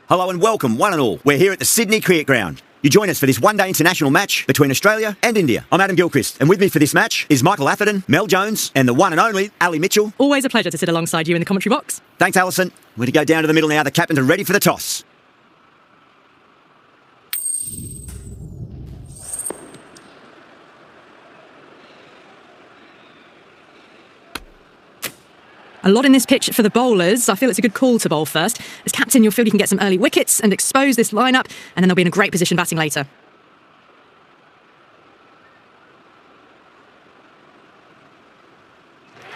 Hello and welcome, one and all. We're here at the Sydney Cricket Ground. You join us for this one-day international match between Australia and India. I'm Adam Gilchrist, and with me for this match is Michael Atherton, Mel Jones, and the one and only Ali Mitchell. Always a pleasure to sit alongside you in the commentary box. Thanks, Alison. We're to go down to the middle now. The captains are ready for the toss. A lot in this pitch for the bowlers. I feel it's a good call to bowl first. As captain, you'll feel you can get some early wickets and expose this lineup, and then they'll be in a great position batting later.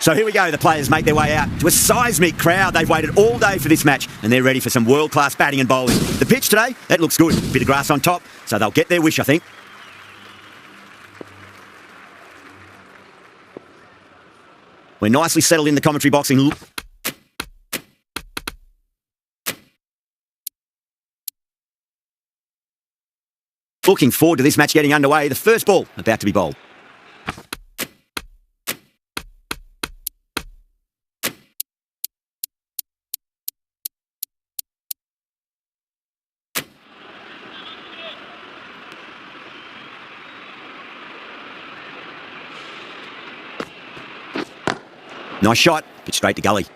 So here we go. The players make their way out to a seismic crowd. They've waited all day for this match, and they're ready for some world-class batting and bowling. The pitch today, that looks good. Bit of grass on top, so they'll get their wish, I think. We're nicely settled in the commentary box. Looking forward to this match getting underway. The first ball about to be bowled. Nice shot, pitch straight to gully.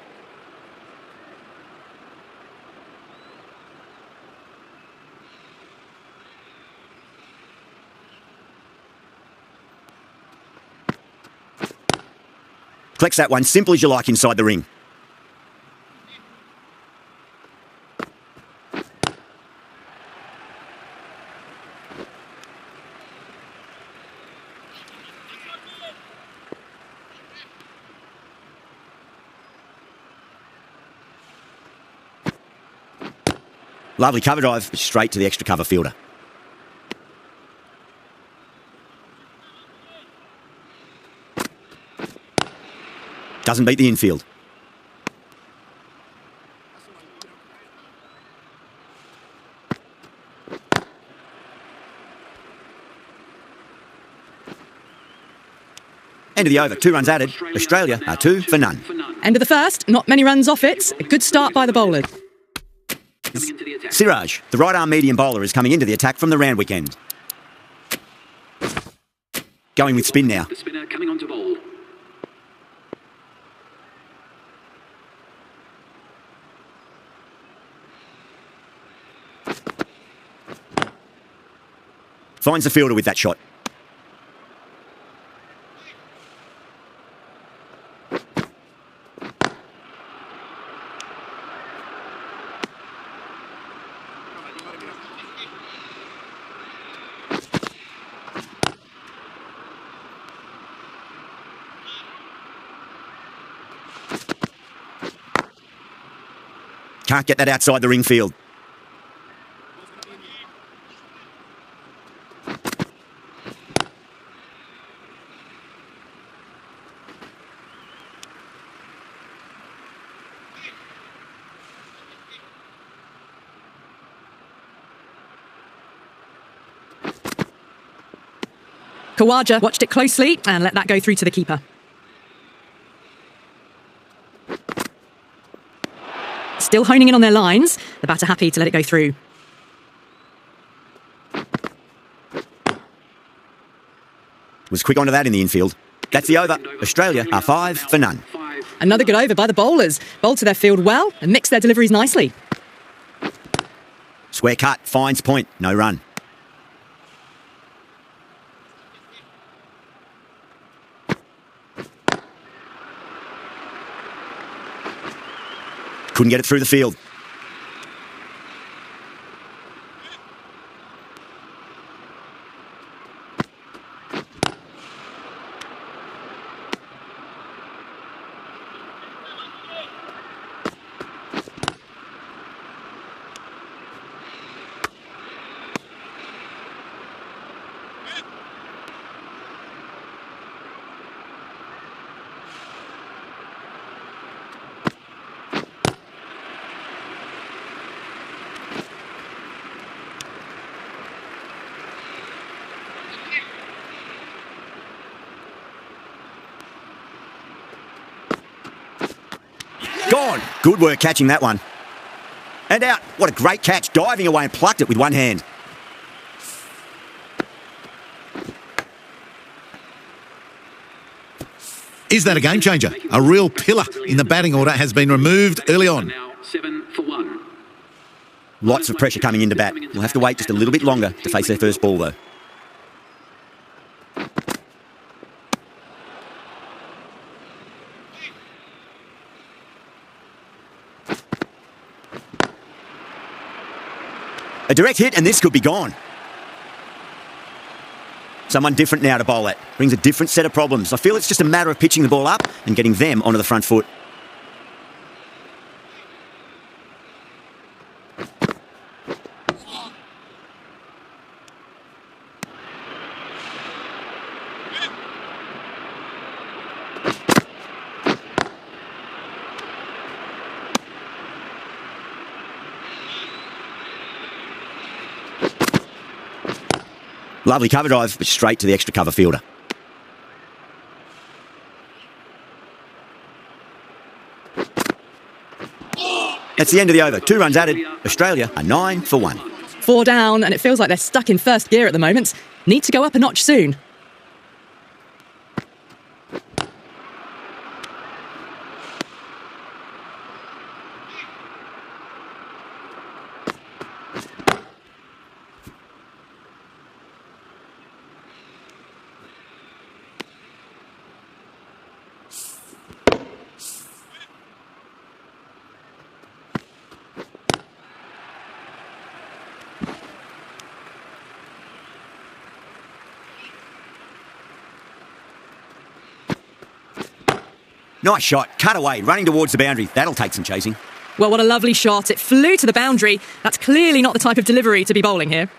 Collects that one, simple as you like inside the ring. Lovely cover drive, straight to the extra cover fielder. Doesn't beat the infield. End of the over, 2 runs added. Australia are 2 for none. End of the first, not many runs off it. A good start by the bowlers. Siraj, the right-arm medium bowler, is coming into the attack from the Randwick end. Going with spin now. The spinner coming on to bowl. Finds the fielder with that shot. Can't get that outside the ring field. Khawaja watched it closely and let that go through to the keeper. Still honing in on their lines. The batter happy to let it go through. Was quick onto that in the infield. That's the over. Australia are 5 for none. Another good over by the bowlers. Bowled to their field well and mixed their deliveries nicely. Square cut, finds point, no run. Couldn't get it through the field. Gone. Good work catching that one. And out. What a great catch, diving away and plucked it with one hand. Is that a game changer? A real pillar in the batting order has been removed early on. Lots of pressure coming into bat. We'll have to wait just a little bit longer to face their first ball, though. A direct hit, and this could be gone. Someone different now to bowl at. Brings a different set of problems. I feel it's just a matter of pitching the ball up and getting them onto the front foot. Lovely cover drive, but straight to the extra cover fielder. That's the end of the over. 2 runs added. Australia are 9 for 1. 4 down, and it feels like they're stuck in first gear at the moment. Need to go up a notch soon. Nice shot. Cut away. Running towards the boundary. That'll take some chasing. Well, what a lovely shot. It flew to the boundary. That's clearly not the type of delivery to be bowling here.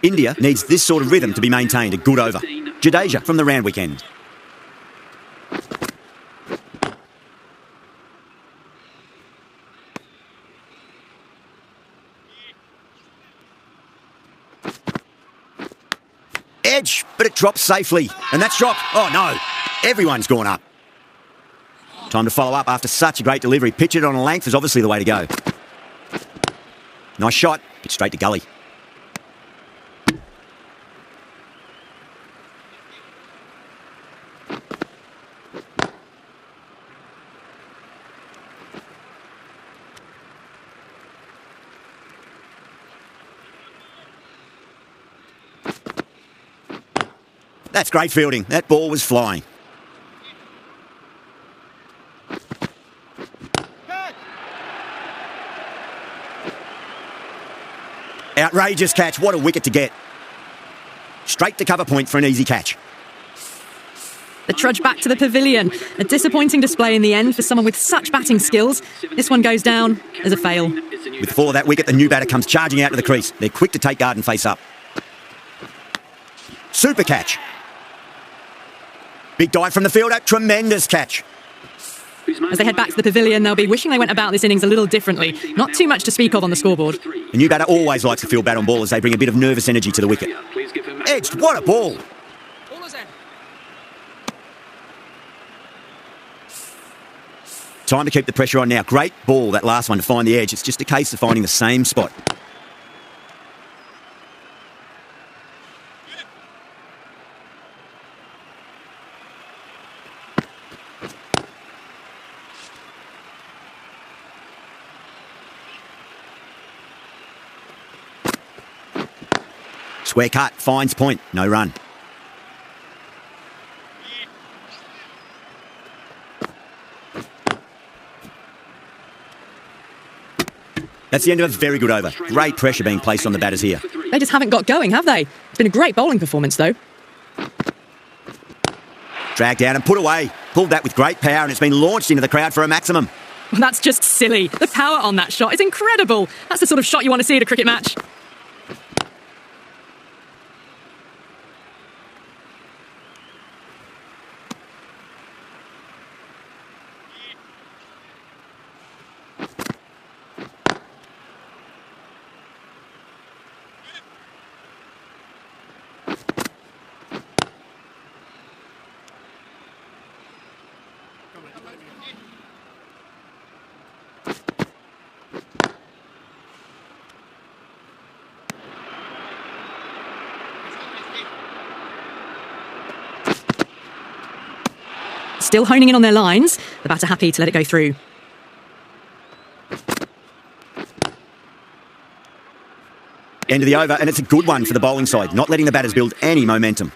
India needs this sort of rhythm to be maintained. A good over. Jadeja from the Randwick end. Edge, but it drops safely. And that's dropped. Oh, no. Everyone's gone up. Time to follow up after such a great delivery. Pitch it on a length is obviously the way to go. Nice shot. Pitch straight to gully. That's great fielding. That ball was flying. Outrageous catch. What a wicket to get. Straight to cover point for an easy catch. The trudge back to the pavilion. A disappointing display in the end for someone with such batting skills. This one goes down as a fail. With 4 of that wicket, the new batter comes charging out to the crease. They're quick to take guard and face up. Super catch. Big dive from the fielder. Tremendous catch. As they head back to the pavilion, they'll be wishing they went about this innings a little differently. Not too much to speak of on the scoreboard. The new batter always likes to field bat on ball as they bring a bit of nervous energy to the wicket. Edged. What a ball. Time to keep the pressure on now. Great ball, that last one, to find the edge. It's just a case of finding the same spot. Square cut, finds point, no run. That's the end of a very good over. Great pressure being placed on the batters here. They just haven't got going, have they? It's been a great bowling performance, though. Dragged down and put away. Pulled that with great power and it's been launched into the crowd for a maximum. Well, that's just silly. The power on that shot is incredible. That's the sort of shot you want to see at a cricket match. Still honing in on their lines. The batter happy to let it go through. End of the over, and it's a good one for the bowling side, not letting the batters build any momentum.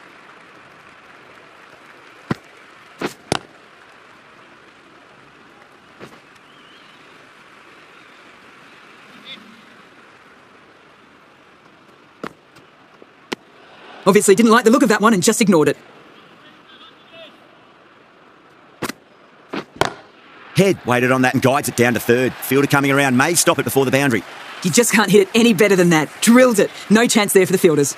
Obviously didn't like the look of that one and just ignored it. Head waited on that and guides it down to third. Fielder coming around may stop it before the boundary. You just can't hit it any better than that. Drilled it. No chance there for the fielders.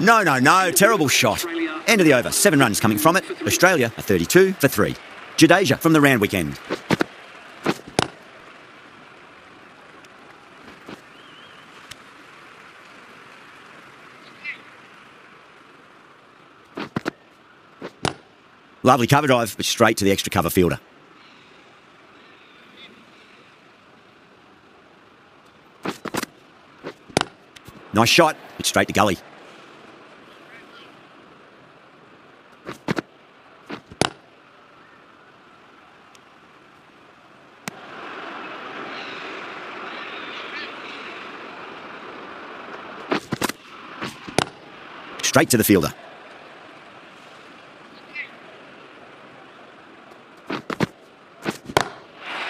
No. Terrible shot. End of the over. 7 runs coming from it. Australia are 32 for 3. Jadeja from the Randwick end. Lovely cover drive, but straight to the extra cover fielder. Nice shot, but straight to gully. Straight to the fielder.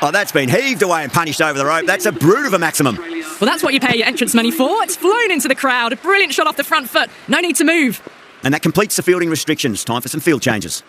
Oh, that's been heaved away and punished over the rope. That's a brute of a maximum. Well, that's what you pay your entrance money for. It's flown into the crowd. A brilliant shot off the front foot. No need to move. And that completes the fielding restrictions. Time for some field changes.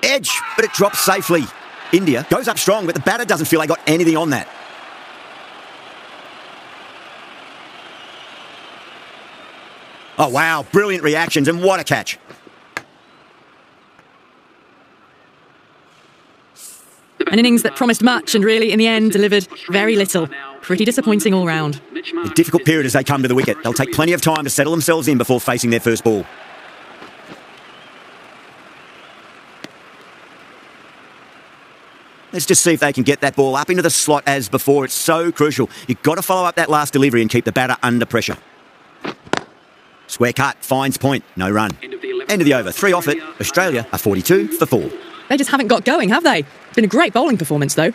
Edge, but it drops safely. India goes up strong, but the batter doesn't feel they got anything on that. Oh, wow. Brilliant reactions, and what a catch. An innings that promised much and really, in the end, delivered very little. Pretty disappointing all round. A difficult period as they come to the wicket. They'll take plenty of time to settle themselves in before facing their first ball. Let's just see if they can get that ball up into the slot as before. It's so crucial. You've got to follow up that last delivery and keep the batter under pressure. Square cut, finds point, no run. End of the over, 3 off it. Australia are 42 for 4. They just haven't got going, have they? It's been a great bowling performance, though.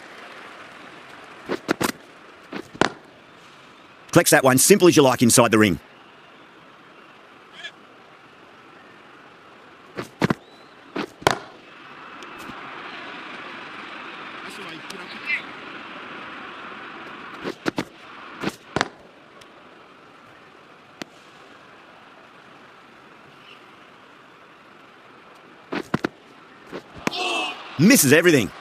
Collects that one, simple as you like inside the ring. Misses everything.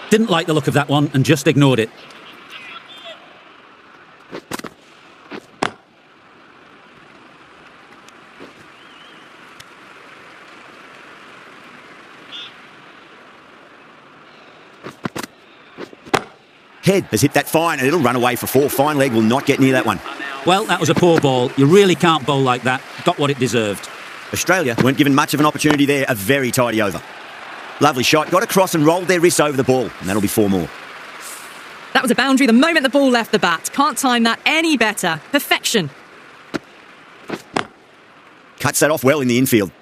Didn't like the look of that one and just ignored it. Head has hit that fine and it'll run away for 4. Fine leg will not get near that one. Well, that was a poor ball. You really can't bowl like that. Got what it deserved. Australia weren't given much of an opportunity there. A very tidy over. Lovely shot. Got across and rolled their wrists over the ball. And that'll be 4 more. That was a boundary the moment the ball left the bat. Can't time that any better. Perfection. Cuts that off well in the infield.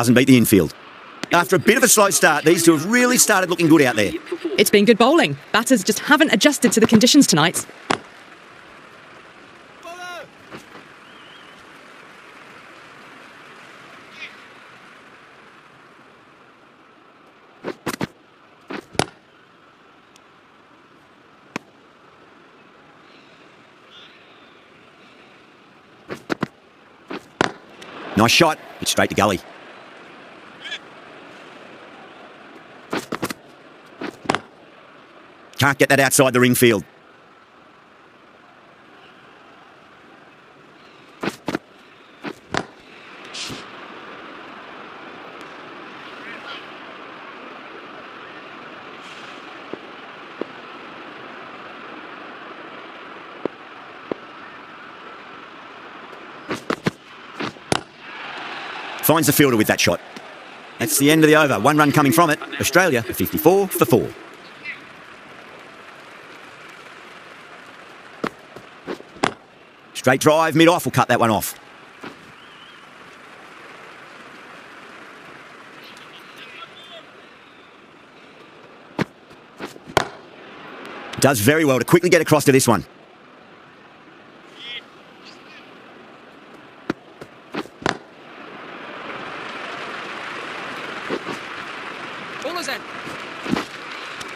doesn't beat the infield. After a bit of a slow start, these two have really started looking good out there. It's been good bowling. Batters just haven't adjusted to the conditions tonight. Nice shot. It's straight to gully. Can't get that outside the ring field. Finds the fielder with that shot. That's the end of the over. 1 run coming from it. Australia 54 for 4. Straight drive, mid-off will cut that one off. Does very well to quickly get across to this one.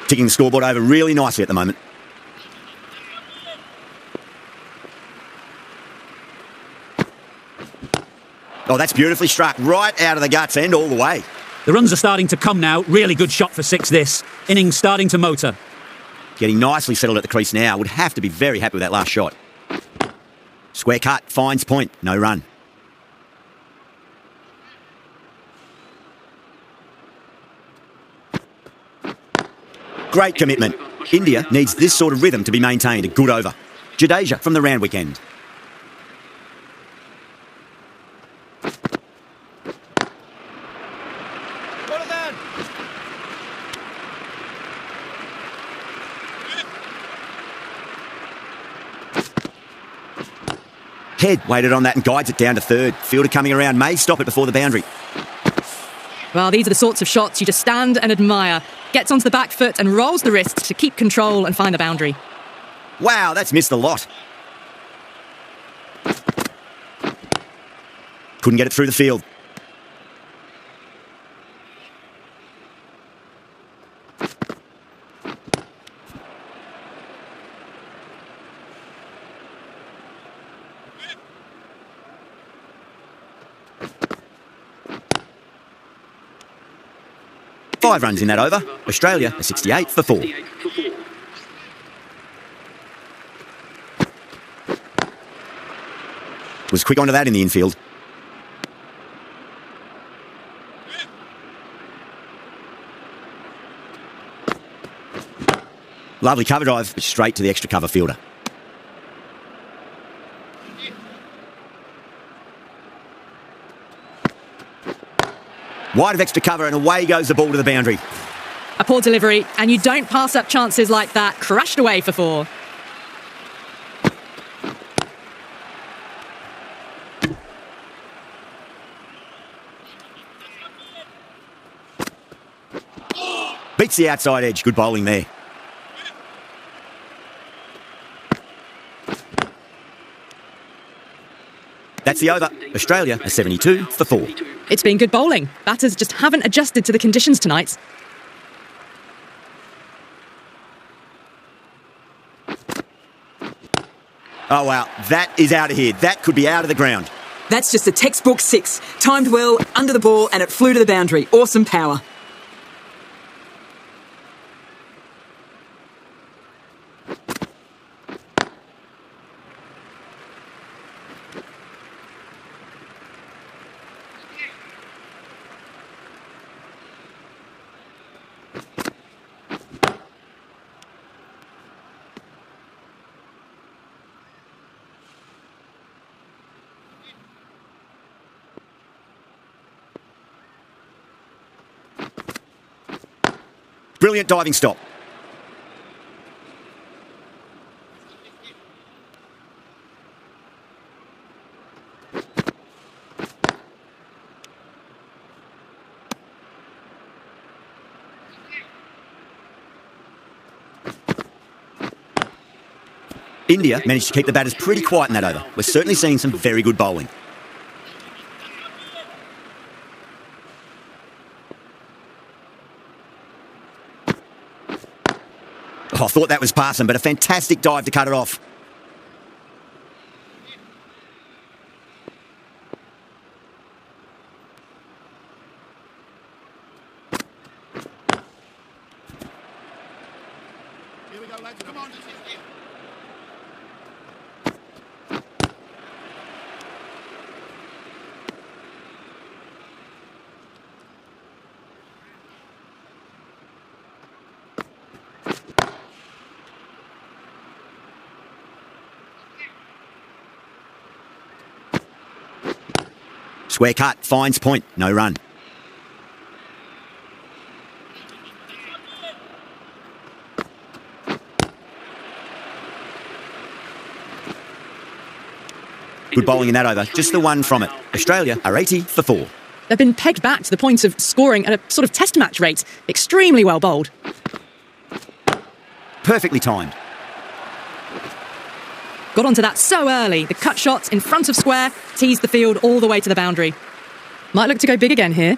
Ticking the scoreboard over really nicely at the moment. Oh, that's beautifully struck. Right out of the guts and all the way. The runs are starting to come now. Really good shot for 6 this. Innings starting to motor. Getting nicely settled at the crease now. Would have to be very happy with that last shot. Square cut, finds point, no run. Great commitment. India needs this sort of rhythm to be maintained. A good over. Jadeja from the round weekend. Head waited on that and guides it down to third. Fielder coming around may stop it before the boundary. Well, these are the sorts of shots you just stand and admire. Gets onto the back foot and rolls the wrists to keep control and find the boundary. Wow, that's missed a lot. Couldn't get it through the field. Five runs in that over. Australia are 68 for 4. Was quick onto that in the infield. Lovely cover drive, but straight to the extra cover fielder. Wide of extra cover and away goes the ball to the boundary. A poor delivery, and you don't pass up chances like that. Crashed away for 4. Beats the outside edge. Good bowling there. That's the over. Australia are 72 for 4. It's been good bowling. Batters just haven't adjusted to the conditions tonight. Oh, wow. That is out of here. That could be out of the ground. That's just a textbook 6. Timed well, under the ball, and it flew to the boundary. Awesome power. Brilliant diving stop. India managed to keep the batters pretty quiet in that over. We're certainly seeing some very good bowling. Oh, I thought that was passing, but a fantastic dive to cut it off. Here we go, lads. Come on. Square cut, finds point, no run. Good bowling in that over, just the one from it. Australia are 80 for 4. They've been pegged back to the point of scoring at a sort of test match rate. Extremely well bowled. Perfectly timed. Got onto that so early. The cut shot in front of square teased the field all the way to the boundary. Might look to go big again here.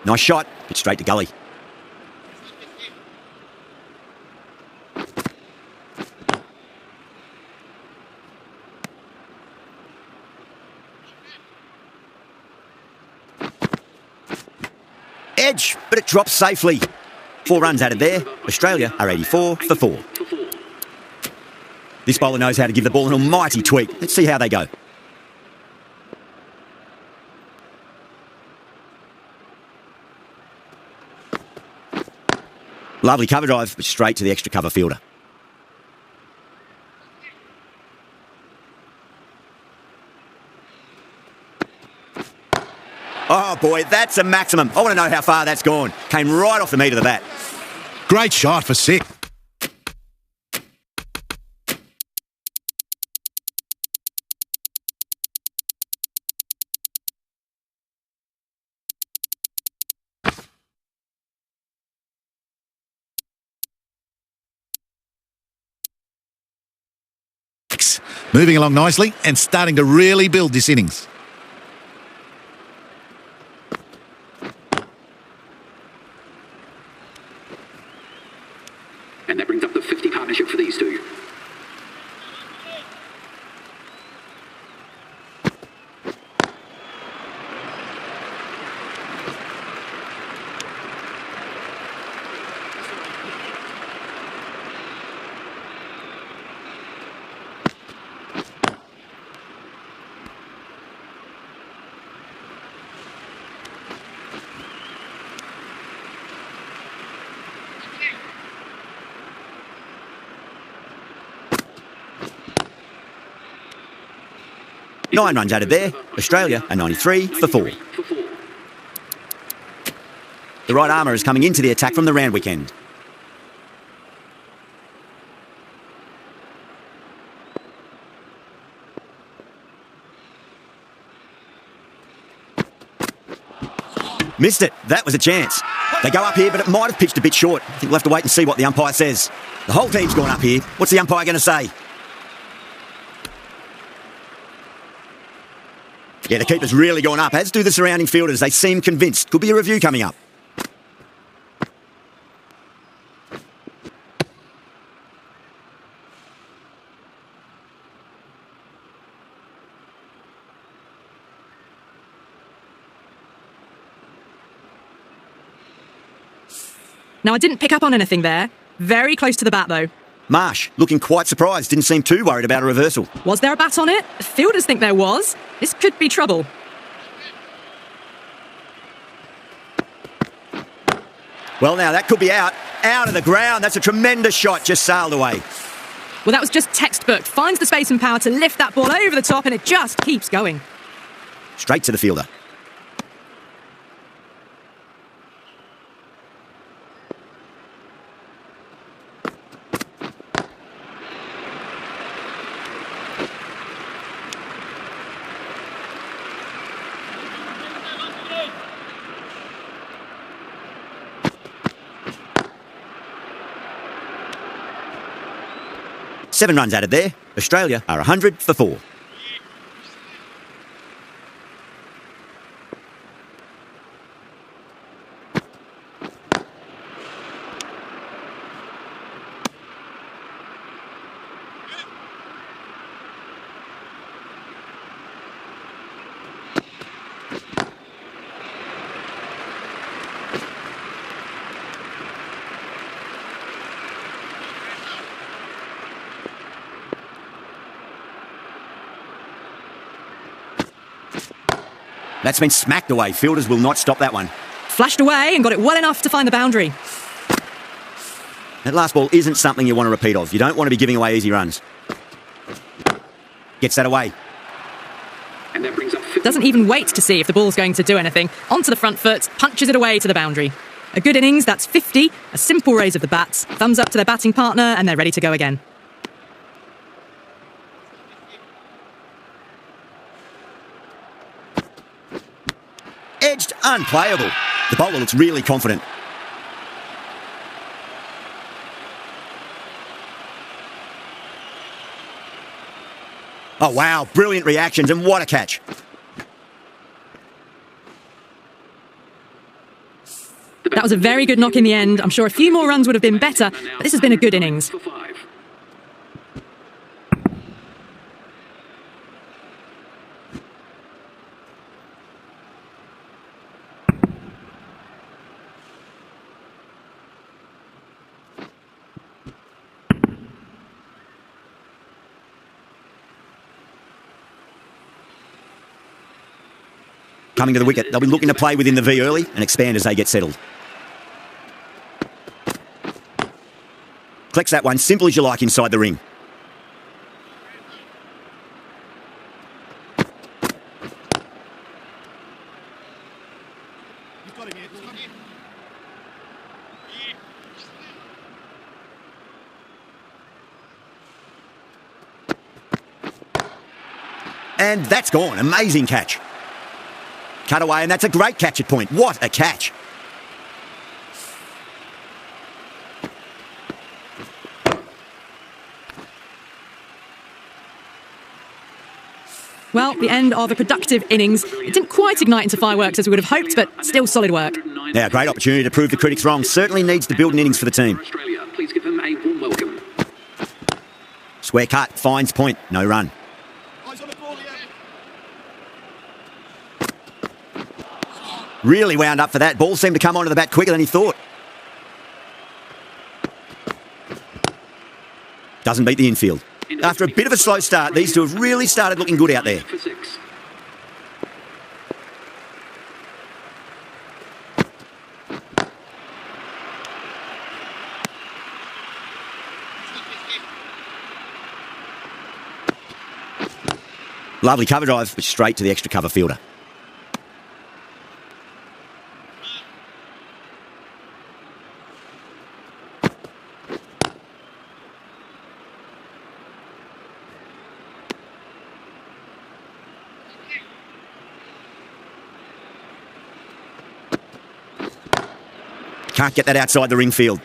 Nice shot, but straight to gully. Edge, but it drops safely. 4 runs added there. Australia are 84 for 4. This bowler knows how to give the ball an almighty tweak. Let's see how they go. Lovely cover drive, but straight to the extra cover fielder. Oh boy, that's a maximum. I want to know how far that's gone. Came right off the meat of the bat. Great shot for 6. Moving along nicely and starting to really build this innings. And that brings up the 50 partnership for these two. Nine runs added there. Australia are 93 for 4. The right armour is coming into the attack from the Randwick end. Missed it. That was a chance. They go up here, but it might have pitched a bit short. I think we'll have to wait and see what the umpire says. The whole team's gone up here. What's the umpire going to say? Yeah, the keeper's really gone up, as do the surrounding fielders. They seem convinced. Could be a review coming up. Now, I didn't pick up on anything there. Very close to the bat, though. Marsh, looking quite surprised, didn't seem too worried about a reversal. Was there a bat on it? The fielders think there was. This could be trouble. Well, now, that could be out. Out of the ground. That's a tremendous shot, just sailed away. Well, that was just textbook. Finds the space and power to lift that ball over the top, and it just keeps going. Straight to the fielder. 7 runs added there. Australia are 100 for 4. That's been smacked away. Fielders will not stop that one. Flashed away and got it well enough to find the boundary. That last ball isn't something you want to repeat of. You don't want to be giving away easy runs. Gets that away. And that brings up 50. Doesn't even wait to see if the ball's going to do anything. Onto the front foot, punches it away to the boundary. A good innings, that's 50. A simple raise of the bats. Thumbs up to their batting partner and they're ready to go again. Edged, unplayable. The bowler looks really confident. Oh wow, brilliant reactions and what a catch. That was a very good knock in the end. I'm sure a few more runs would have been better, but this has been a good innings. For 5. Coming to the wicket, they'll be looking to play within the V early and expand as they get settled. Collects that one, simple as you like inside the ring. And that's gone, amazing catch. Cut away, and that's a great catch at point. What a catch. Well, the end of a productive innings. It didn't quite ignite into fireworks as we would have hoped, but still solid work. Now, great opportunity to prove the critics wrong. Certainly needs to build an innings for the team. Australia, please give them a warm welcome. Square cut, finds point, no run. Really wound up for that. Ball seemed to come onto the bat quicker than he thought. Doesn't beat the infield. After a bit of a slow start, these two have really started looking good out there. For 6. Lovely cover drive, but straight to the extra cover fielder. Can't get that outside the ring field.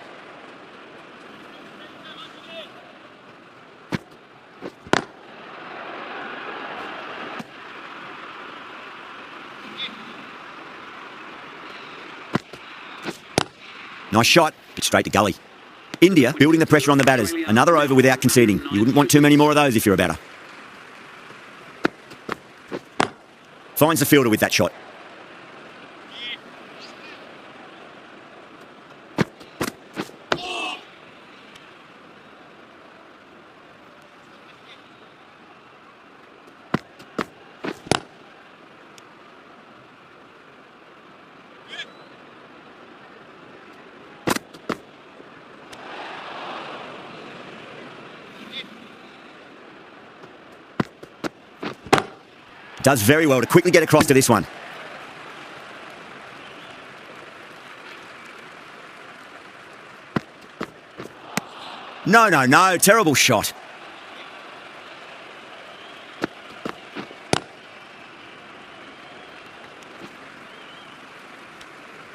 Nice shot, but straight to gully. India building the pressure on the batters. Another over without conceding. You wouldn't want too many more of those if you're a batter. Finds the fielder with that shot. Does very well to quickly get across to this one. No, terrible shot.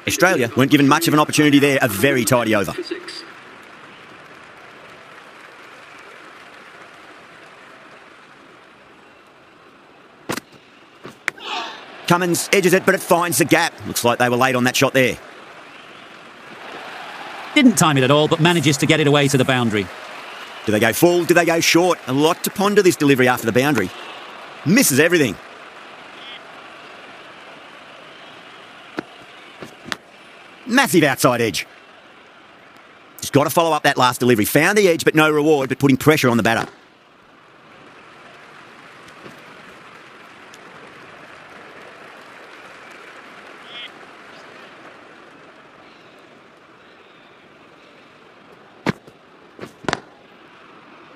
Australia weren't given much of an opportunity there, a very tidy over. For 6. Cummins edges it, but it finds the gap. Looks like they were late on that shot there. Didn't time it at all, but manages to get it away to the boundary. Do they go full? Do they go short? A lot to ponder this delivery after the boundary. Misses everything. Massive outside edge. Just got to follow up that last delivery. Found the edge, but no reward, but putting pressure on the batter.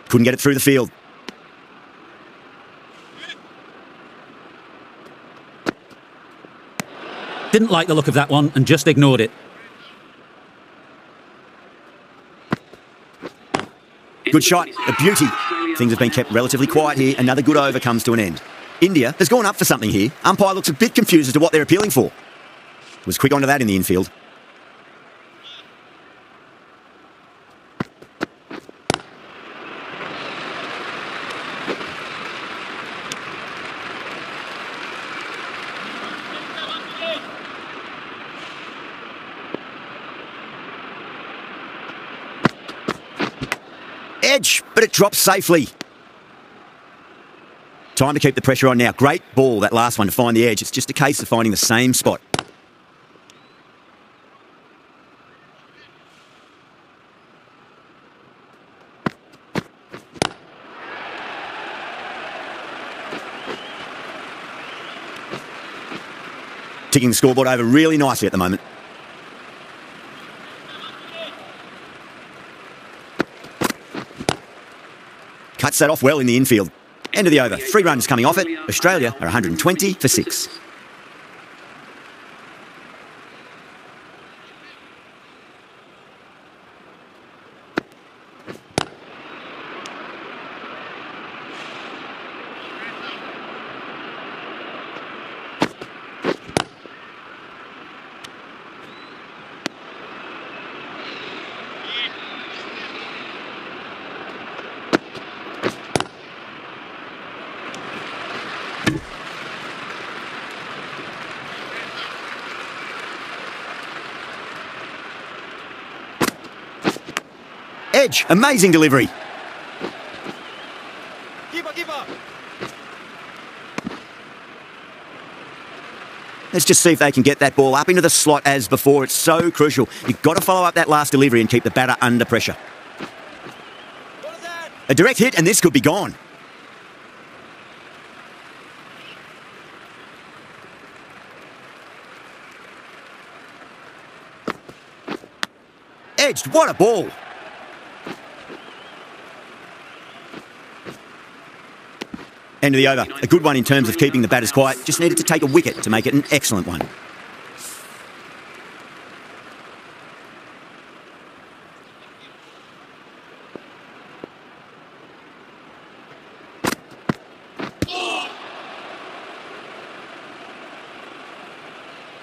Couldn't get it through the field. Didn't like the look of that one and just ignored it. Good shot, a beauty. Things have been kept relatively quiet here. Another good over comes to an end. India has gone up for something here. Umpire looks a bit confused as to what they're appealing for. Was quick onto that in the infield. Edge, but it drops safely. Time to keep the pressure on now. Great ball, that last one, to find the edge. It's just a case of finding the same spot. Ticking the scoreboard over really nicely at the moment. Cuts that off well in the infield. End of the over. 3 runs coming off it. Australia are 120 for 6. Edge, amazing delivery. Let's just see if they can get that ball up into the slot as before. It's so crucial. You've got to follow up that last delivery and keep the batter under pressure. A direct hit and this could be gone. Edged, what a ball. End of the over. A good one in terms of keeping the batters quiet. Just needed to take a wicket to make it an excellent one.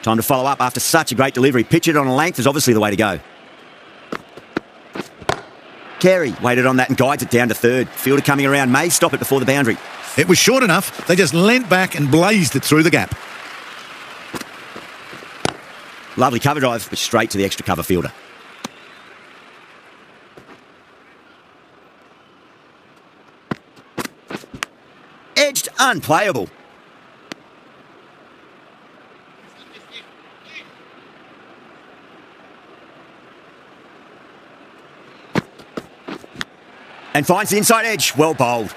Time to follow up after such a great delivery. Pitch it on a length is obviously the way to go. Carey waited on that and guides it down to third. Fielder coming around may stop it before the boundary. It was short enough. They just leant back and blazed it through the gap. Lovely cover drive, but straight to the extra cover fielder. Edged, unplayable. And finds the inside edge. Well bowled.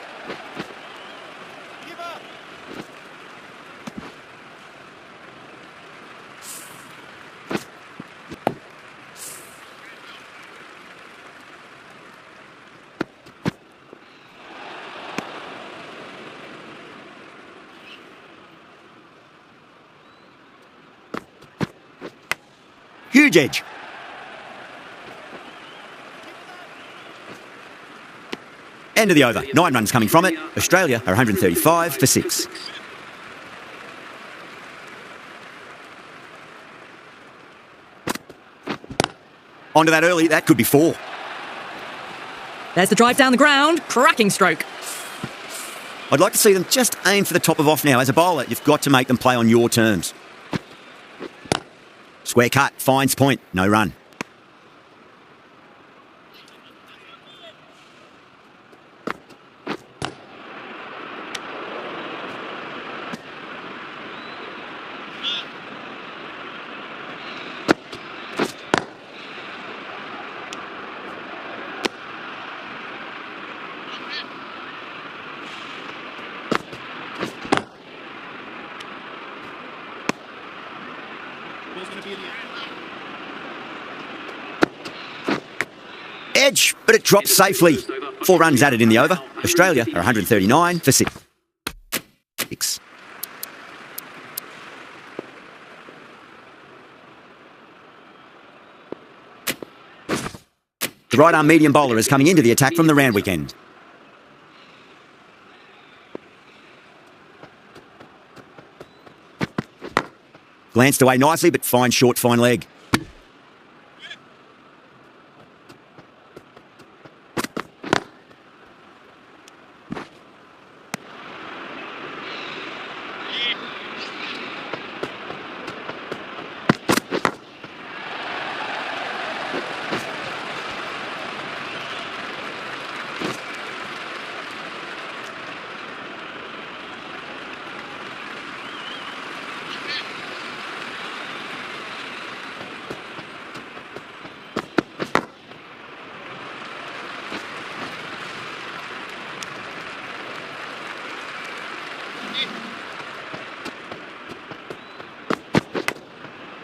Huge edge. End of the over. 9 runs coming from it. Australia are 135 for 6. Onto that early. That could be 4. There's the drive down the ground. Cracking stroke. I'd like to see them just aim for the top of off now. As a bowler, you've got to make them play on your terms. Square cut, finds point, no run. Edge, but it drops safely. 4 runs added in the over. Australia are 139 for 6. The right-arm medium bowler is coming into the attack from the Randwick end. Glanced away nicely, but fine short, fine leg.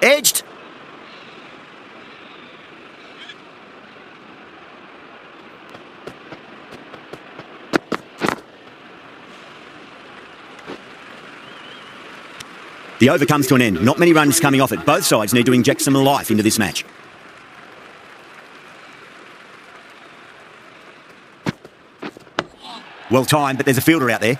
Edged. The over comes to an end. Not many runs coming off it. Both sides need to inject some life into this match. Well timed, but there's a fielder out there.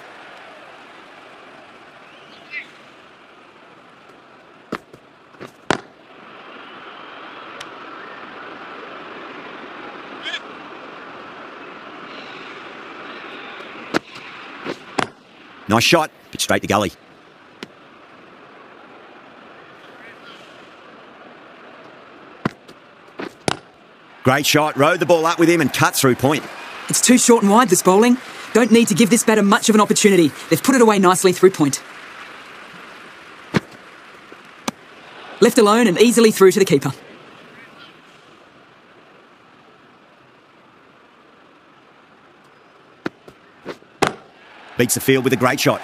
Nice shot, but straight to gully. Great shot, rode the ball up with him and cut through point. It's too short and wide, this bowling. Don't need to give this batter much of an opportunity. They've put it away nicely through point. Left alone and easily through to the keeper. Beats the field with a great shot.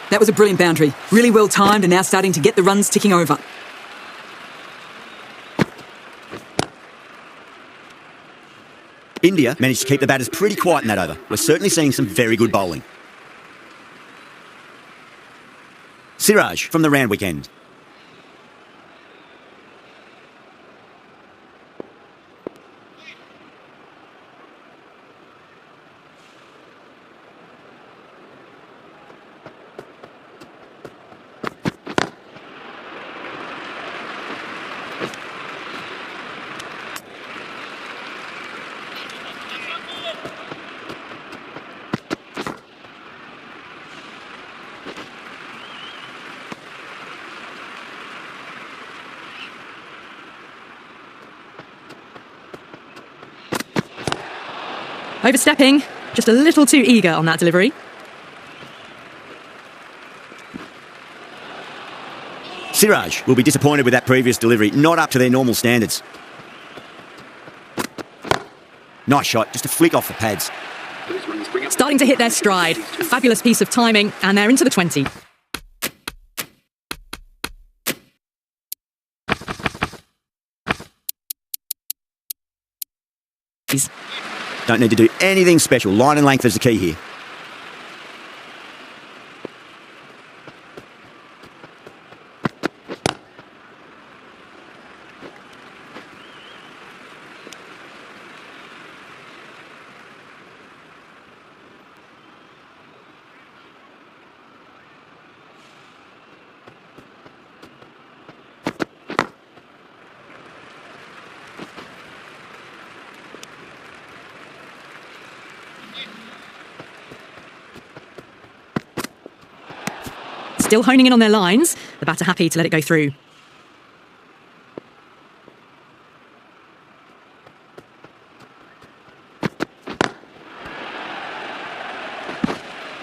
That was a brilliant boundary. Really well timed and now starting to get the runs ticking over. India managed to keep the batters pretty quiet in that over. We're certainly seeing some very good bowling. Siraj from the Randwick end. Overstepping, just a little too eager on that delivery. Siraj will be disappointed with that previous delivery, not up to their normal standards. Nice shot, just a flick off the pads. Starting to hit their stride. A fabulous piece of timing, and they're into the 20. Don't need to do anything special. Line and length is the key here. Still honing in on their lines. The batter happy to let it go through.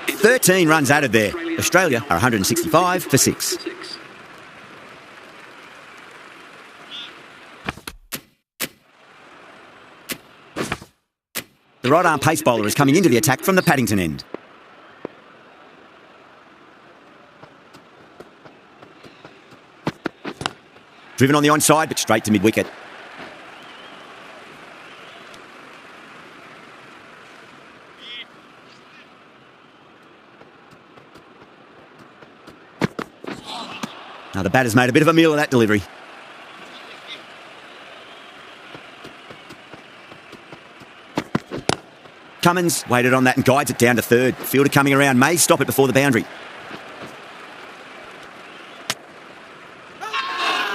"13 runs added there. Australia are 165 for 6. The right-arm pace bowler is coming into the attack from the Paddington end. Driven on the onside, but straight to mid-wicket. Now the batter's made a bit of a meal of that delivery. Cummins waited on that and guides it down to third. Fielder coming around may stop it before the boundary.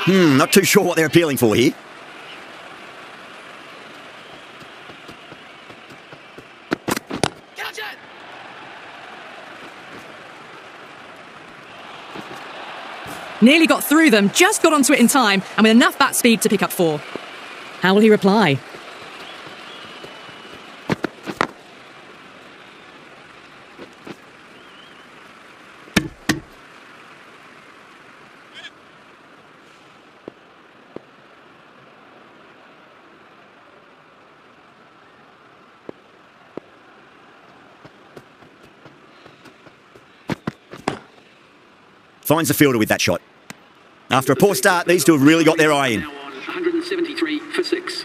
Not too sure what they're appealing for here. Nearly got through them, just got onto it in time, and with enough bat speed to pick up 4. How will he reply? Finds the fielder with that shot. After a poor start, these two have really got their eye in. Now on 173 for 6.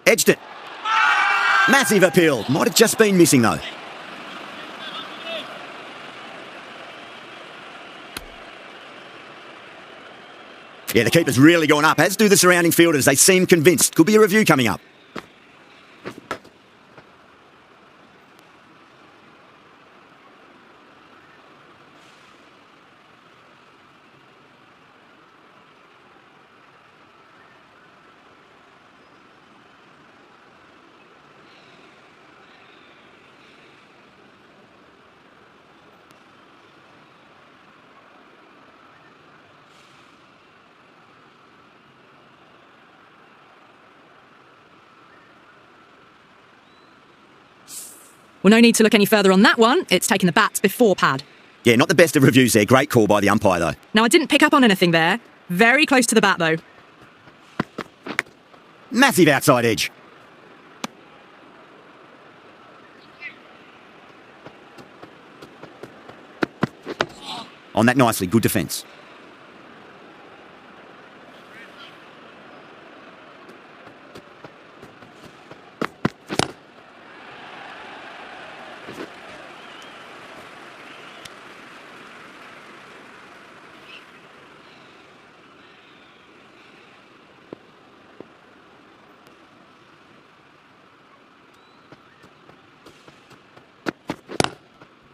Edged it. Massive appeal. Might have just been missing though. Yeah, the keeper's really gone up, as do the surrounding fielders. They seem convinced. Could be a review coming up. Well, no need to look any further on that one. It's taken the bat before pad. Yeah, not the best of reviews there. Great call by the umpire though. Now, I didn't pick up on anything there. Very close to the bat, though. Massive outside edge. On that nicely, good defence.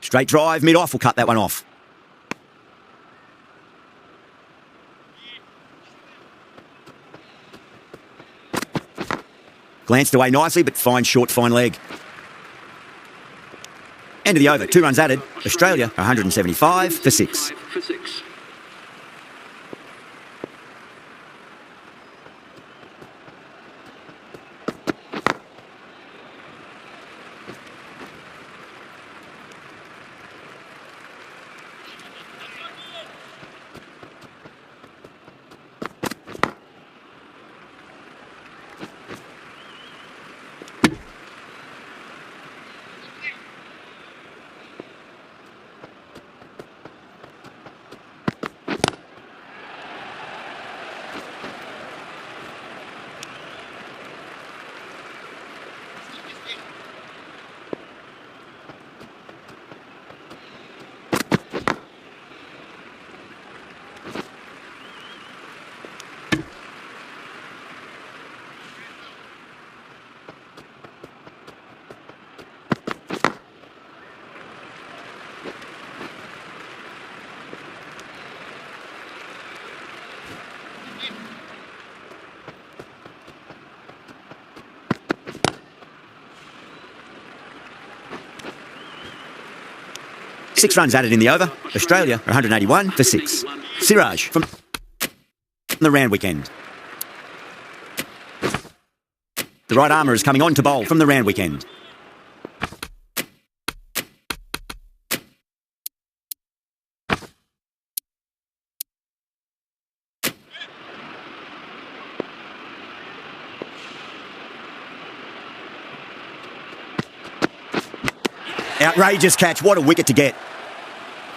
Straight drive, mid-off, will cut that one off. Glanced away nicely, but fine short, fine leg. End of the over, 2 runs added. Australia, 175 for 6. For 6. 6 runs added in the over. Australia are 181 for 6. Siraj from the round weekend. The right armour is coming on to bowl from the round weekend. Outrageous catch. What a wicket to get.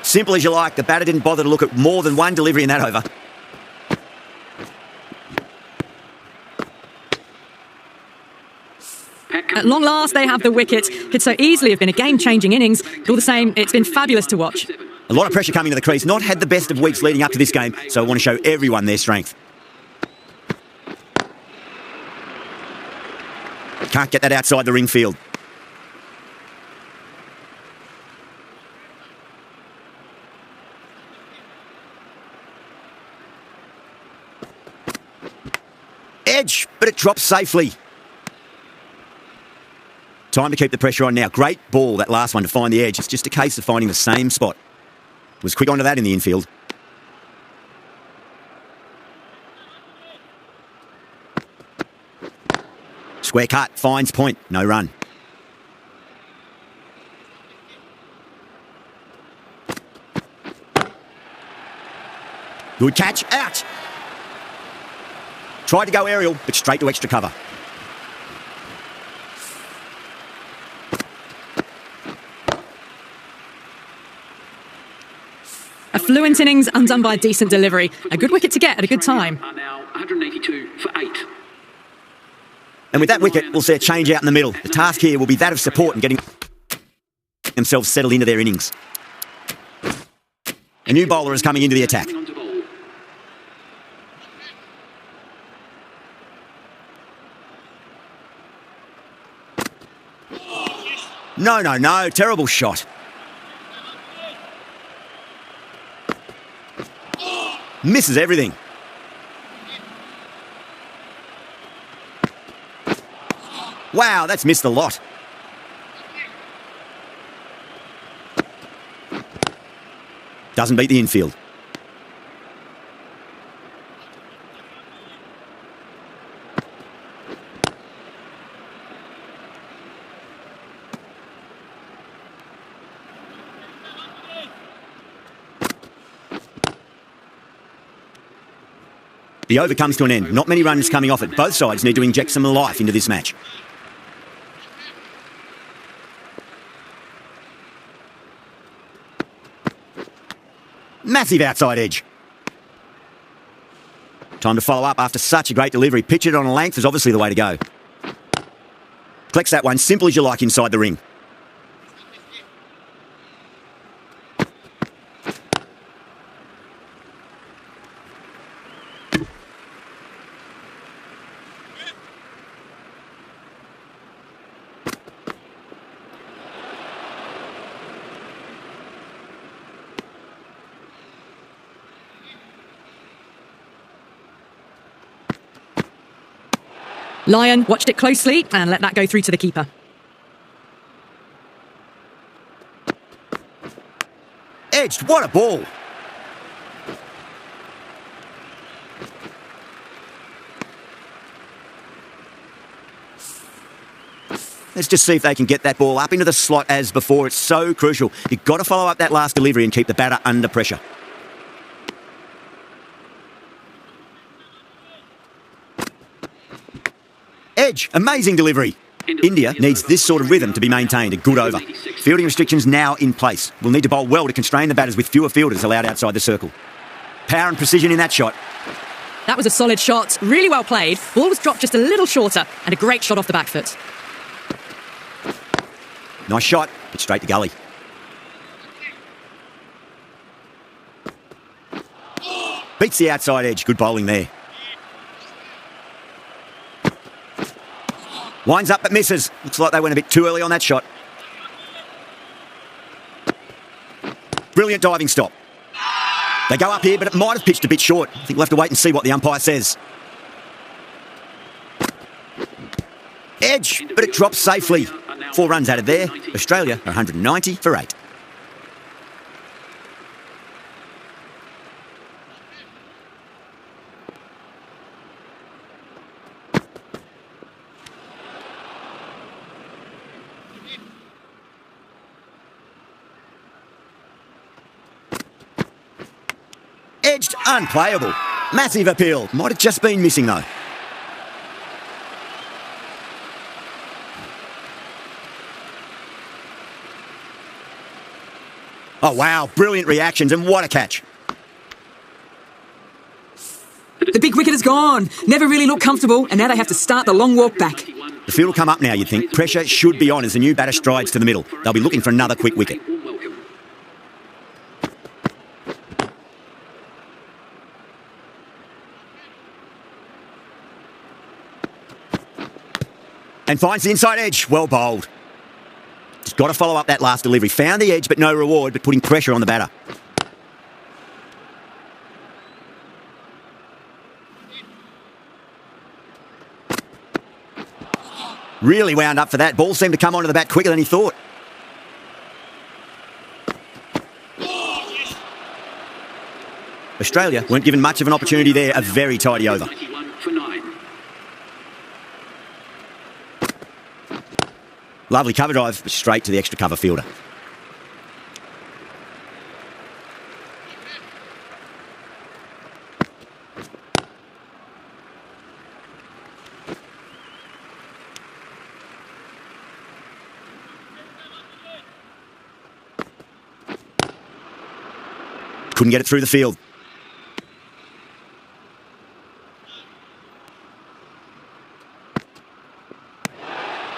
Simple as you like. The batter didn't bother to look at more than one delivery in that over. At long last, they have the wicket. Could so easily have been a game-changing innings. But all the same, it's been fabulous to watch. A lot of pressure coming to the crease. Not had the best of weeks leading up to this game, so I want to show everyone their strength. Can't get that outside the ring field. Edge, but it drops safely. Time to keep the pressure on now. Great ball, that last one, to find the edge. It's just a case of finding the same spot. Was quick onto that in the infield. Square cut, finds point, no run. Good catch, out. Tried to go aerial, but straight to extra cover. A fluent innings undone by a decent delivery. A good wicket to get at a good time. Are now 182 for 8. And with that wicket, we'll see a change out in the middle. The task here will be that of support and getting themselves settled into their innings. A new bowler is coming into the attack. On to bowl. No, terrible shot. Misses everything. Wow, that's missed a lot. Doesn't beat the infield. The over comes to an end. Not many runs coming off it. Both sides need to inject some life into this match. Massive outside edge. Time to follow up after such a great delivery. Pitch it on a length is obviously the way to go. Collects that one, simple as you like, inside the ring. Lyon watched it closely and let that go through to the keeper. Edged, what a ball. Let's just see if they can get that ball up into the slot as before. It's so crucial. You've got to follow up that last delivery and keep the batter under pressure. Edge, amazing delivery. India needs this sort of rhythm to be maintained. A good over. Fielding restrictions now in place. We'll need to bowl well to constrain the batters with fewer fielders allowed outside the circle. Power and precision in that shot. That was a solid shot, really well played. Ball was dropped just a little shorter and a great shot off the back foot. Nice shot, but straight to gully. Beats the outside edge. Good bowling there. Winds up but misses. Looks like they went a bit too early on that shot. Brilliant diving stop. They go up here, but it might have pitched a bit short. I think we'll have to wait and see what the umpire says. Edge, but it drops safely. 4 runs added there. Australia are 190 for 8. Edged, unplayable. Massive appeal. Might have just been missing though. Oh wow, brilliant reactions and what a catch. The big wicket is gone. Never really looked comfortable, and now they have to start the long walk back. The field will come up now, you'd think. Pressure should be on as the new batter strides to the middle. They'll be looking for another quick wicket. And finds the inside edge. Well bowled. Just got to follow up that last delivery. Found the edge, but no reward, but putting pressure on the batter. Really wound up for that. Ball seemed to come onto the bat quicker than he thought. Australia weren't given much of an opportunity there. A very tidy over. 91 for 9. Lovely cover drive, straight to the extra cover fielder. Couldn't get it through the field.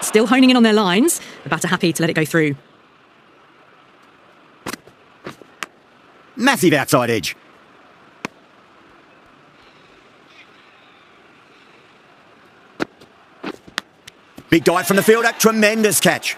Still honing in on their lines. The batter happy to let it go through. Massive outside edge. Big dive from the fielder. Tremendous catch.